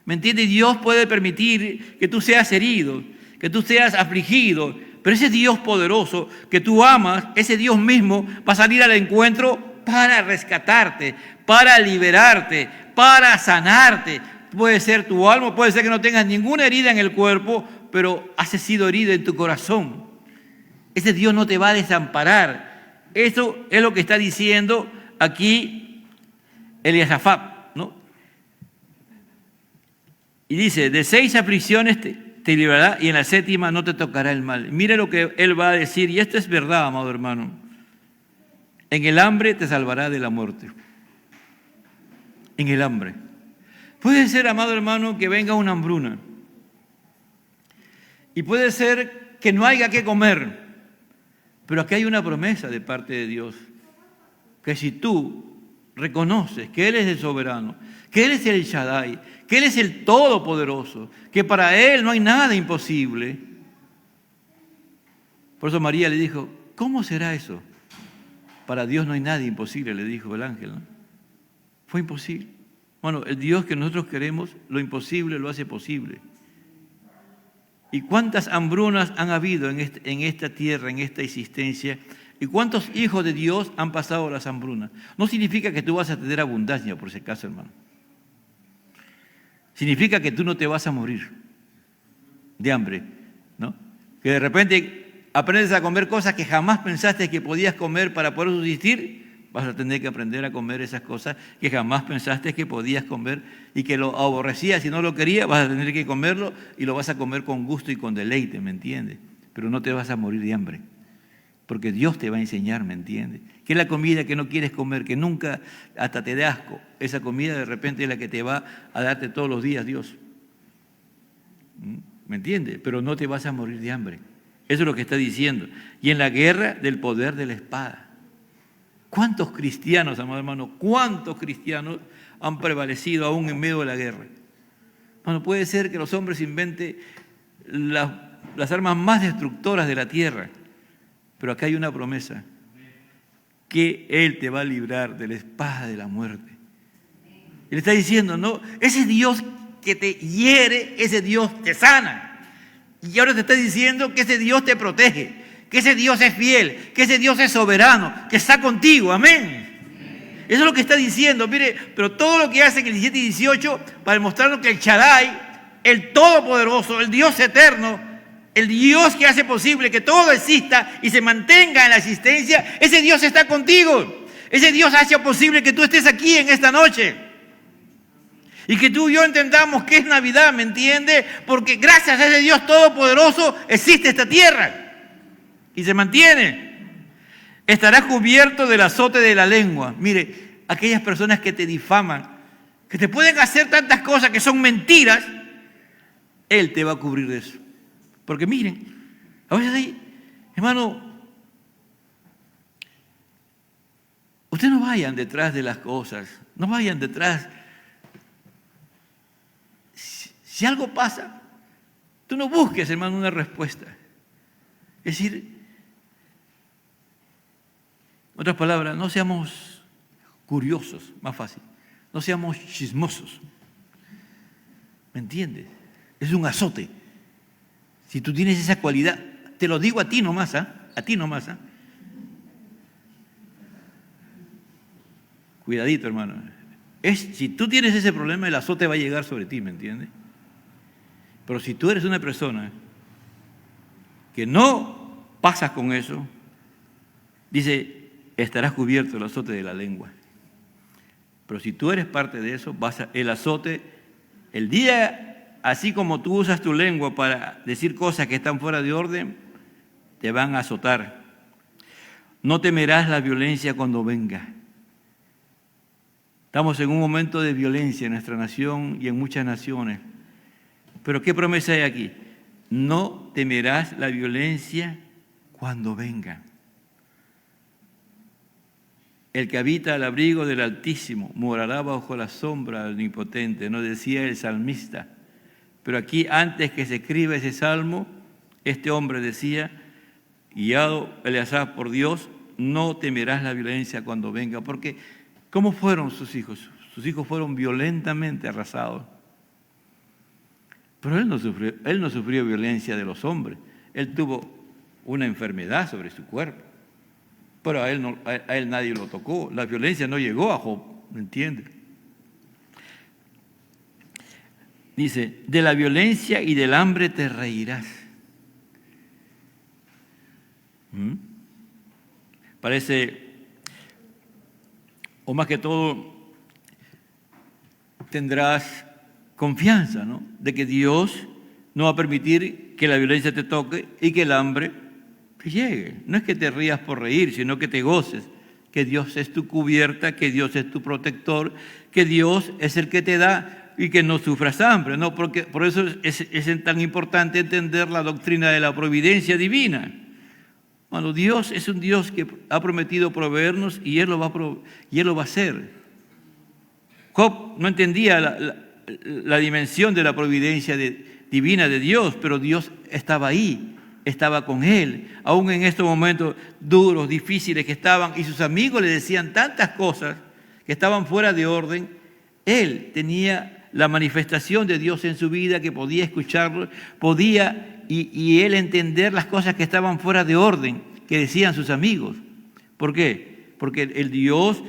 ¿Me entiendes? Dios puede permitir que tú seas herido, que tú seas afligido, pero ese Dios poderoso que tú amas, ese Dios mismo va a salir al encuentro para rescatarte, para liberarte, para sanarte. Puede ser tu alma, puede ser que no tengas ninguna herida en el cuerpo, pero has sido herido en tu corazón. Ese Dios no te va a desamparar. Eso es lo que está diciendo aquí Eliasafat, ¿no? Y dice, de 6 aflicciones te librará y en la 7ª no te tocará el mal. Mire lo que él va a decir, y esto es verdad, amado hermano. En el hambre te salvará de la muerte. En el hambre. Puede ser, amado hermano, que venga una hambruna. Y puede ser que no haya que comer. Pero aquí hay una promesa de parte de Dios. Que si tú reconoces que Él es el soberano, que Él es el Shaddai, que Él es el Todopoderoso, que para Él no hay nada imposible. Por eso María le dijo, ¿cómo será eso? Para Dios no hay nada imposible, le dijo el ángel, ¿no? Fue imposible. Bueno, el Dios que nosotros queremos, lo imposible lo hace posible. ¿Y cuántas hambrunas han habido en esta tierra, en esta existencia? ¿Y cuántos hijos de Dios han pasado las hambrunas? No significa que tú vas a tener abundancia, por si acaso, hermano. Significa que tú no te vas a morir de hambre, ¿no? Que de repente aprendes a comer cosas que jamás pensaste que podías comer para poder subsistir. Vas a tener que aprender a comer esas cosas que jamás pensaste que podías comer y que lo aborrecías y no lo querías, vas a tener que comerlo y lo vas a comer con gusto y con deleite, ¿me entiendes? Pero no te vas a morir de hambre, porque Dios te va a enseñar, ¿me entiendes? Que es la comida que no quieres comer, que nunca hasta te da asco. Esa comida de repente es la que te va a darte todos los días Dios. ¿Me entiendes? Pero no te vas a morir de hambre. Eso es lo que está diciendo. Y en la guerra del poder de la espada. ¿Cuántos cristianos, amado hermano, cuántos cristianos han prevalecido aún en medio de la guerra? Bueno, puede ser que los hombres inventen las armas más destructoras de la tierra, pero acá hay una promesa, que Él te va a librar de la espada de la muerte. Él está diciendo, no, ese Dios que te hiere, ese Dios te sana. Y ahora te está diciendo que ese Dios te protege, que ese Dios es fiel, que ese Dios es soberano, que está contigo, amén. Eso es lo que está diciendo, mire, pero todo lo que hace en el 17 y 18 para demostrarnos que el Shaddai, el Todopoderoso, el Dios eterno, el Dios que hace posible que todo exista y se mantenga en la existencia, ese Dios está contigo. Ese Dios hace posible que tú estés aquí en esta noche. Y que tú y yo entendamos que es Navidad, ¿me entiendes? Porque gracias a ese Dios Todopoderoso existe esta tierra y se mantiene. Estarás cubierto del azote de la lengua. Mire, aquellas personas que te difaman, que te pueden hacer tantas cosas que son mentiras, Él te va a cubrir de eso. Porque miren, a veces hay, hermano, ustedes no vayan detrás de las cosas, no vayan detrás. Si algo pasa, tú no busques, hermano, una respuesta. Es decir, en otras palabras, no seamos curiosos, más fácil. No seamos chismosos. ¿Me entiendes? Es un azote. Si tú tienes esa cualidad, te lo digo a ti nomás, ¿ah? A ti nomás, ¿ah? Cuidadito, hermano. Si tú tienes ese problema, el azote va a llegar sobre ti, ¿me entiendes? Pero si tú eres una persona que no pasas con eso, dice, estarás cubierto del azote de la lengua. Pero si tú eres parte de eso, el azote, el día, así como tú usas tu lengua para decir cosas que están fuera de orden, te van a azotar. No temerás la violencia cuando venga. Estamos en un momento de violencia en nuestra nación y en muchas naciones. Pero ¿qué promesa hay aquí? No temerás la violencia cuando venga. El que habita al abrigo del Altísimo morará bajo la sombra del Omnipotente, nos decía el salmista. Pero aquí, antes que se escriba ese salmo, este hombre decía, guiado Eleazar por Dios, no temerás la violencia cuando venga. Porque, ¿cómo fueron sus hijos? Sus hijos fueron violentamente arrasados. Pero él no sufrió violencia de los hombres. Él tuvo una enfermedad sobre su cuerpo. Pero a él nadie lo tocó. La violencia no llegó a Job, ¿me entiendes? Dice, de la violencia y del hambre te reirás. Parece, o más que todo, tendrás confianza, ¿no? De que Dios no va a permitir que la violencia te toque y que el hambre te llegue. No es que te rías por reír, sino que te goces, que Dios es tu cubierta, que Dios es tu protector, que Dios es el que te da y que no sufras hambre, ¿no? Porque por eso es tan importante entender la doctrina de la providencia divina. Bueno, Dios es un Dios que ha prometido proveernos y Él lo va a hacer. Job no entendía la dimensión de la providencia divina de Dios, pero Dios estaba ahí, estaba con él, aún en estos momentos duros, difíciles que estaban, y sus amigos le decían tantas cosas que estaban fuera de orden. Él tenía la manifestación de Dios en su vida, que podía escucharlo, y él entender las cosas que estaban fuera de orden, que decían sus amigos. ¿Por qué? Porque el Dios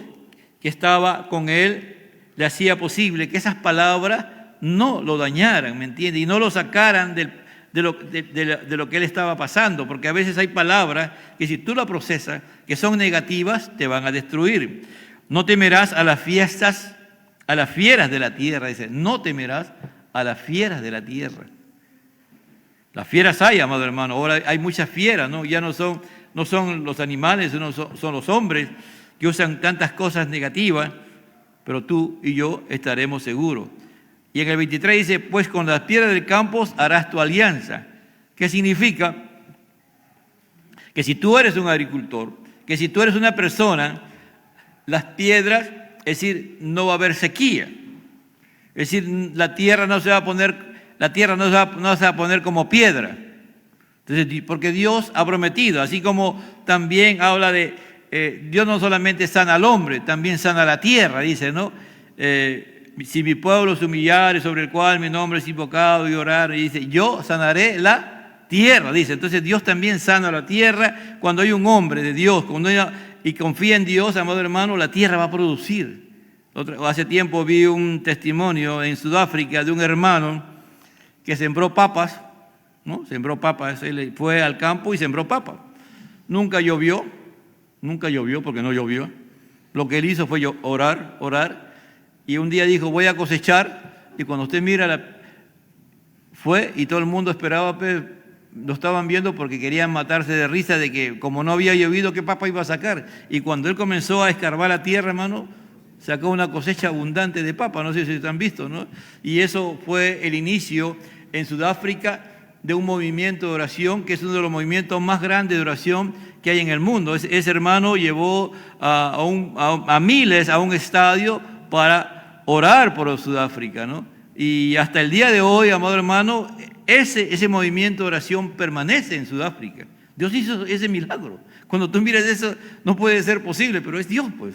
que estaba con él le hacía posible que esas palabras no lo dañaran, ¿me entiendes? Y no lo sacaran de lo que él estaba pasando, porque a veces hay palabras que si tú las procesas, que son negativas, te van a destruir. No temerás a las fieras de la tierra, dice, no temerás a las fieras de la tierra. Las fieras hay, amado hermano, ahora hay muchas fieras, ¿no? Ya no son los animales, son los hombres que usan tantas cosas negativas, pero tú y yo estaremos seguros. Y en el 23 dice, pues con las piedras del campo harás tu alianza. ¿Qué significa? Que si tú eres un agricultor, que si tú eres una persona, las piedras, es decir, no va a haber sequía. Es decir, la tierra no se va a poner como piedra. Entonces, porque Dios ha prometido, así como también habla de Dios no solamente sana al hombre, también sana la tierra, dice, ¿no? Si mi pueblo se humillare, sobre el cual mi nombre es invocado, y orar, y dice, yo sanaré la tierra, dice. Entonces Dios también sana la tierra. Cuando hay un hombre de Dios y confía en Dios, amado hermano, la tierra va a producir. Hace tiempo vi un testimonio en Sudáfrica de un hermano que sembró papas, ¿no? Sembró papas, él fue al campo y sembró papas. Nunca llovió porque no llovió. Lo que él hizo fue orar, y un día dijo, voy a cosechar, y cuando usted mira, fue y todo el mundo esperaba, pues, lo estaban viendo porque querían matarse de risa de que como no había llovido, ¿qué papa iba a sacar? Y cuando él comenzó a escarbar la tierra, hermano, sacó una cosecha abundante de papa, no sé si ustedes han visto, ¿no? Y eso fue el inicio en Sudáfrica de un movimiento de oración, que es uno de los movimientos más grandes de oración que hay en el mundo. Ese hermano llevó a miles a un estadio para orar por Sudáfrica, ¿no? Y hasta el día de hoy, amado hermano, ese movimiento de oración permanece en Sudáfrica. Dios hizo ese milagro. Cuando tú miras eso, no puede ser posible, pero es Dios, pues.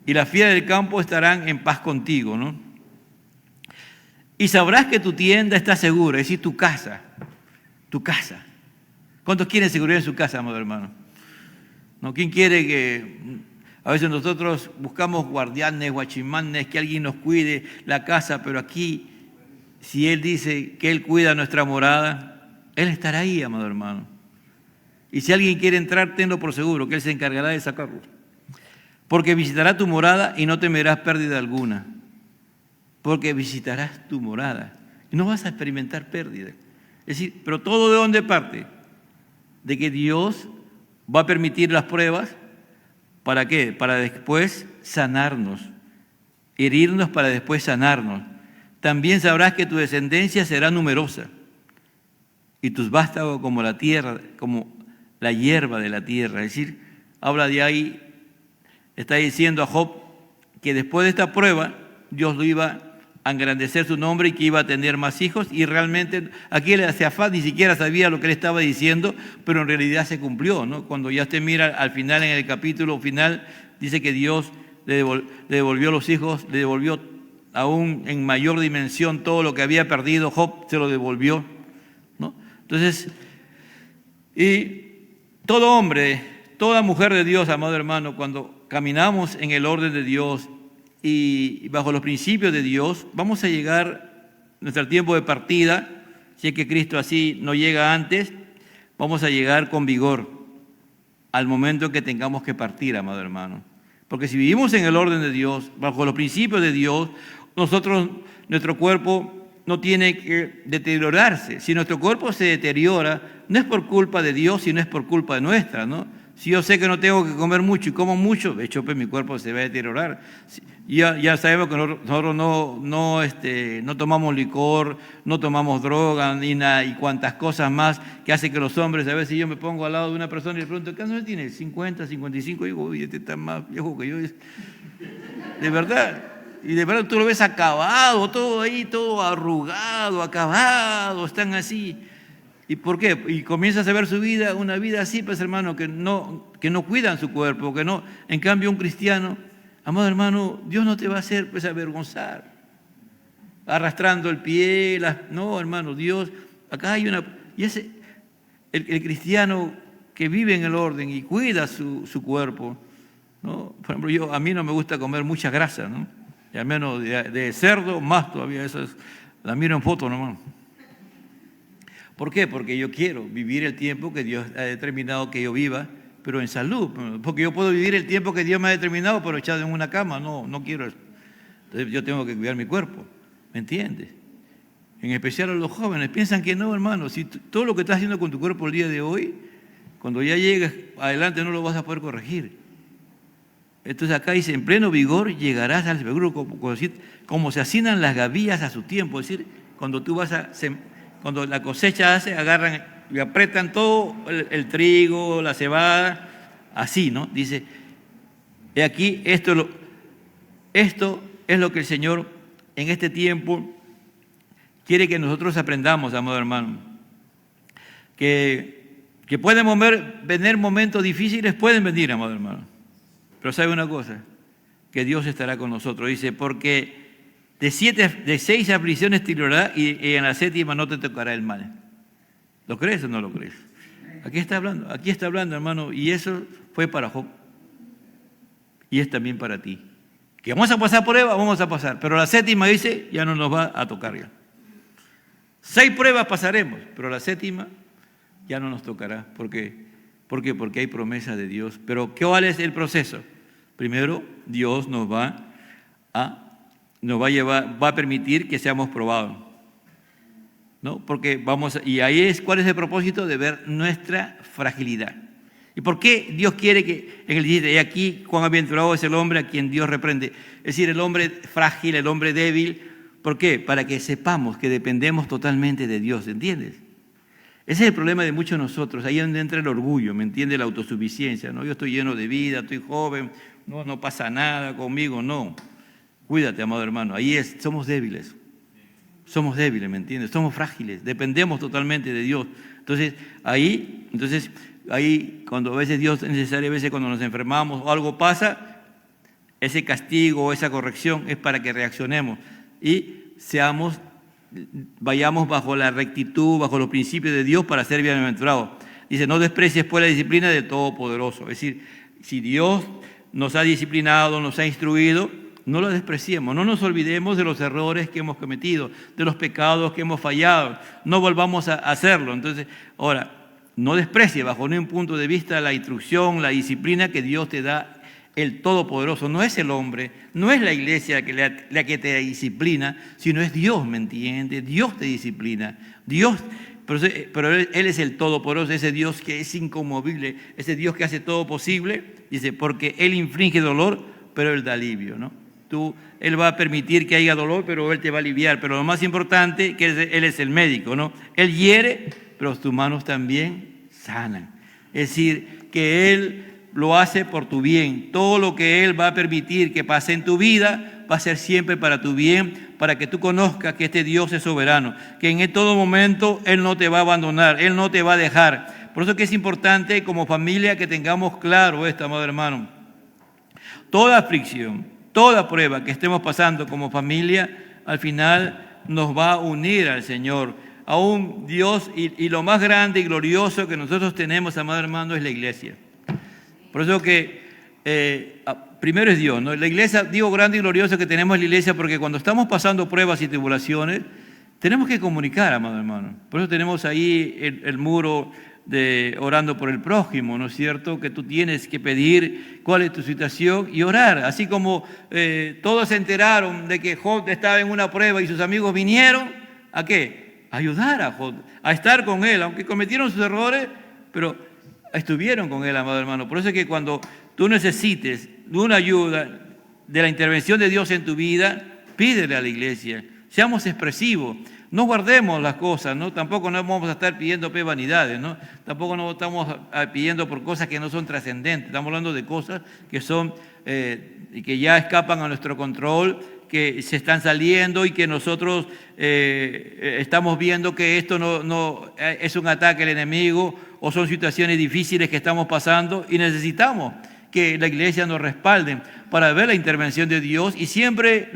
Y las fieras del campo estarán en paz contigo, ¿no? Y sabrás que tu tienda está segura, es decir, tu casa, tu casa. ¿Cuántos quieren seguridad en su casa, amado hermano? ¿No? ¿Quién quiere que a veces nosotros buscamos guardianes, guachimanes, que alguien nos cuide la casa, pero aquí, si Él dice que Él cuida nuestra morada, Él estará ahí, amado hermano. Y si alguien quiere entrar, tenlo por seguro, que Él se encargará de sacarlo. Porque visitará tu morada y no temerás pérdida alguna. Porque visitarás tu morada y no vas a experimentar pérdida. Es decir, pero todo de dónde parte? De que Dios va a permitir las pruebas, ¿para qué? Para después sanarnos, herirnos para después sanarnos. También sabrás que tu descendencia será numerosa y tus vástagos como la tierra, como la hierba de la tierra. Es decir, habla de ahí, está diciendo a Job que después de esta prueba Dios lo iba a engrandecer su nombre y que iba a tener más hijos, y realmente aquí el Josafat ni siquiera sabía lo que él estaba diciendo, pero en realidad se cumplió, ¿no? Cuando ya usted mira al final, en el capítulo final, dice que Dios le devolvió los hijos, le devolvió aún en mayor dimensión todo lo que había perdido, Job se lo devolvió, ¿no? Entonces, y todo hombre, toda mujer de Dios, amado hermano, cuando caminamos en el orden de Dios y bajo los principios de Dios, vamos a llegar a nuestro tiempo de partida, si es que Cristo así no llega antes, vamos a llegar con vigor al momento en que tengamos que partir, amado hermano. Porque si vivimos en el orden de Dios, bajo los principios de Dios, nuestro cuerpo no tiene que deteriorarse. Si nuestro cuerpo se deteriora, no es por culpa de Dios, sino es por culpa nuestra, ¿no? Si yo sé que no tengo que comer mucho y como mucho, de hecho, pues mi cuerpo se va a deteriorar. Ya sabemos que nosotros no tomamos licor, no tomamos droga ni nada, y cuantas cosas más que hacen que los hombres, a veces yo me pongo al lado de una persona y le pregunto, ¿qué años tiene? 50, 55, y digo, uy, este está más viejo que yo. De verdad. Y de verdad tú lo ves acabado, todo ahí, todo arrugado, acabado, están así. ¿Y por qué? Y comienzas a ver su vida, una vida así, pues hermano, que no cuidan su cuerpo, que no. En cambio, un cristiano, amado hermano, Dios no te va a hacer pues avergonzar, arrastrando el pie, no, hermano, Dios, acá hay una. Y el cristiano que vive en el orden y cuida su cuerpo, ¿no? Por ejemplo, a mí no me gusta comer mucha grasa, ¿no? Y al menos de cerdo, más todavía, la miro en foto nomás. ¿Por qué? Porque yo quiero vivir el tiempo que Dios ha determinado que yo viva, pero en salud. Porque yo puedo vivir el tiempo que Dios me ha determinado, pero echado en una cama. No quiero eso. Entonces yo tengo que cuidar mi cuerpo. ¿Me entiendes? En especial a los jóvenes. Piensan que no, hermano. Si todo lo que estás haciendo con tu cuerpo el día de hoy, cuando ya llegues adelante no lo vas a poder corregir. Entonces acá dice, en pleno vigor llegarás al seguro, como se hacinan las gavillas a su tiempo. Es decir, cuando tú cuando la cosecha agarran y apretan todo el trigo, la cebada, así, ¿no? Dice, he aquí, esto es lo que el Señor en este tiempo quiere que nosotros aprendamos, amado hermano. Que pueden venir momentos difíciles, pueden venir, amado hermano. Pero sabe una cosa, que Dios estará con nosotros. Dice, porque de 6 aflicciones te librará y en la 7ª no te tocará el mal. ¿Lo crees o no lo crees? Aquí está hablando, hermano, y eso fue para Job. Y es también para ti. Que vamos a pasar pruebas, vamos a pasar, pero la 7ª dice, ya no nos va a tocar ya. 6 pruebas pasaremos, pero la 7ª ya no nos tocará. ¿Por qué? Porque hay promesa de Dios. Pero ¿cuál es el proceso? Primero, Dios nos va a nos va a permitir que seamos probados, ¿no? Porque y ahí ¿cuál es el propósito? De ver nuestra fragilidad. ¿Y por qué Dios quiere que, en el 17, aquí cuán aventurado es el hombre a quien Dios reprende? Es decir, el hombre frágil, el hombre débil. ¿Por qué? Para que sepamos que dependemos totalmente de Dios, ¿entiendes? Ese es el problema de muchos de nosotros, ahí es donde entra el orgullo, ¿me entiende? La autosuficiencia, ¿no? Yo estoy lleno de vida, estoy joven, no pasa nada conmigo, no. Cuídate, amado hermano, somos débiles, ¿me entiendes? Somos frágiles, dependemos totalmente de Dios. Entonces, ahí, cuando a veces Dios es necesario, a veces cuando nos enfermamos o algo pasa, ese castigo o esa corrección es para que reaccionemos y vayamos bajo la rectitud, bajo los principios de Dios para ser bienaventurados. Dice, no desprecies pues la disciplina del Todopoderoso. Es decir, si Dios nos ha disciplinado, nos ha instruido, no lo despreciemos, no nos olvidemos de los errores que hemos cometido, de los pecados que hemos fallado, no volvamos a hacerlo. Entonces, ahora, no desprecies bajo ningún punto de vista la instrucción, la disciplina que Dios te da, el Todopoderoso. No es el hombre, no es la iglesia la que te disciplina, sino es Dios, ¿me entiendes? Dios te disciplina. Dios, pero Él es el Todopoderoso, ese Dios que es inconmovible, ese Dios que hace todo posible. Dice, porque Él inflige dolor, pero Él da alivio, ¿no? Él va a permitir que haya dolor, pero Él te va a aliviar. Pero lo más importante, que Él es el médico, ¿no? Él hiere, pero tus manos también sanan. Es decir, que Él lo hace por tu bien. Todo lo que Él va a permitir que pase en tu vida va a ser siempre para tu bien, para que tú conozcas que este Dios es soberano, que en todo momento Él no te va a abandonar, Él no te va a dejar. Por eso que es importante como familia que tengamos claro esto, amado hermano. Toda aflicción, toda prueba que estemos pasando como familia, al final nos va a unir al Señor, a un Dios, y lo más grande y glorioso que nosotros tenemos, amado hermano, es la iglesia. Por eso que primero es Dios, ¿no? La iglesia, digo grande y glorioso que tenemos en la iglesia, porque cuando estamos pasando pruebas y tribulaciones, tenemos que comunicar, amado hermano. Por eso tenemos ahí el muro de orando por el prójimo, ¿no es cierto? Que tú tienes que pedir cuál es tu situación y orar. Así como todos se enteraron de que Job estaba en una prueba y sus amigos vinieron, ¿a qué? A ayudar a Job, a estar con él, aunque cometieron sus errores, pero estuvieron con él, amado hermano. Por eso es que cuando tú necesites de una ayuda, de la intervención de Dios en tu vida, pídele a la iglesia. Seamos expresivos. No guardemos las cosas, ¿no? Tampoco no vamos a estar pidiendo vanidades, ¿no? Tampoco no estamos pidiendo por cosas que no son trascendentes. Estamos hablando de cosas que son, que ya escapan a nuestro control, que se están saliendo y que nosotros estamos viendo que esto no es un ataque al enemigo o son situaciones difíciles que estamos pasando y necesitamos que la iglesia nos respalde para ver la intervención de Dios. Y siempre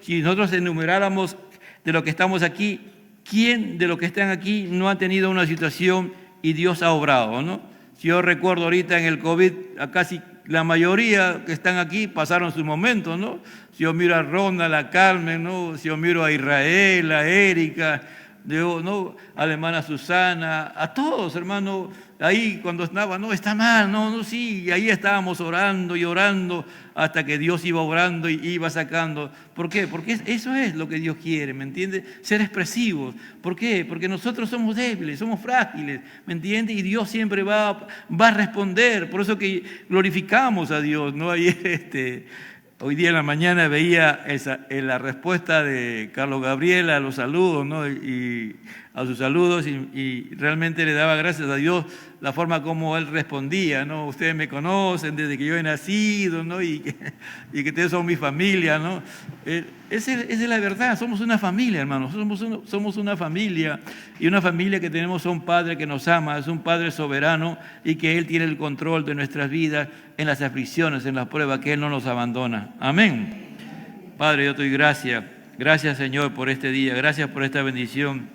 si nosotros enumeráramos de lo que estamos aquí, ¿quién de los que están aquí no ha tenido una situación y Dios ha obrado, ¿no? Si yo recuerdo ahorita en el COVID, a casi la mayoría que están aquí pasaron sus momentos, ¿no? Si yo miro a Ronald, a Carmen, ¿no? Si yo miro a Israel, a Erika, ¿no? A la hermana Susana, a todos, hermano, ahí cuando estaba, no, está mal, sí, y ahí estábamos orando y orando hasta que Dios iba obrando y iba sacando. ¿Por qué? Porque eso es lo que Dios quiere, ¿me entiende? Ser expresivos. ¿Por qué? Porque nosotros somos débiles, somos frágiles, ¿me entiende? Y Dios siempre va a responder. Por eso que glorificamos a Dios, ¿no? Hoy día en la mañana veía la respuesta de Carlos Gabriel a los saludos, ¿no? Y a sus saludos y realmente le daba gracias a Dios la forma como él respondía, ¿no? Ustedes me conocen desde que yo he nacido, ¿no? Y que ustedes son mi familia, ¿no? Esa es la verdad, somos una familia, hermanos, somos una familia, y una familia que tenemos a un Padre que nos ama, es un Padre soberano y que Él tiene el control de nuestras vidas en las aflicciones, en las pruebas, que Él no nos abandona. Amén. Padre, yo te doy gracias. Gracias, Señor, por este día. Gracias por esta bendición.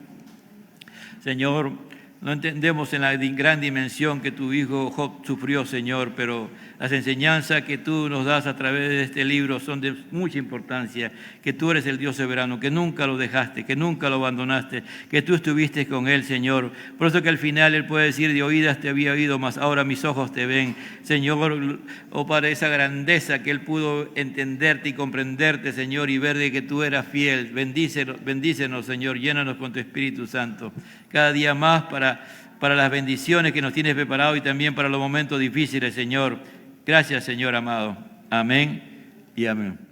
Señor, No entendemos en la gran dimensión que tu hijo Job sufrió, Señor, pero las enseñanzas que tú nos das a través de este libro son de mucha importancia, que tú eres el Dios soberano, que nunca lo dejaste, que nunca lo abandonaste, que tú estuviste con él, Señor. Por eso que al final él puede decir, de oídas te había oído, mas ahora mis ojos te ven. Señor, oh Padre, esa grandeza que él pudo entenderte y comprenderte, Señor, y ver de que tú eras fiel. Bendícenos, Señor, llénanos con tu Espíritu Santo. Cada día más para las bendiciones que nos tienes preparado y también para los momentos difíciles, Señor. Gracias, Señor amado. Amén y amén.